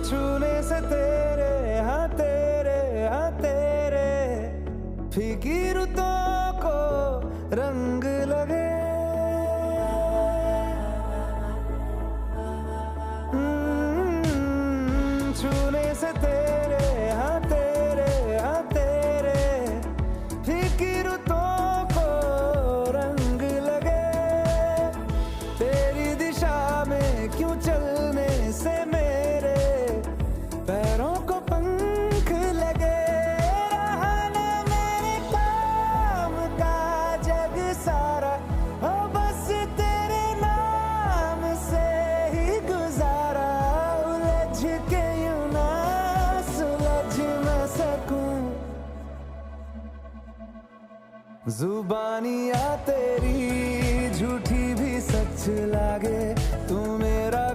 छूने से तेरे फीकी रुतों को रंग लगे। छूने से तेरे फीकी रुतों को रंग लगे। तेरी दिशा में क्यों चलने से मेरे पैरों को पंख लगे। रहा न मेरे काम का जग सारा, हो बस तेरे नाम से ही गुजारा। उलझ के यूं ना सुलझ न सकूं, जुबानियाँ तेरी झूठी भी सच लागे। तू मेरा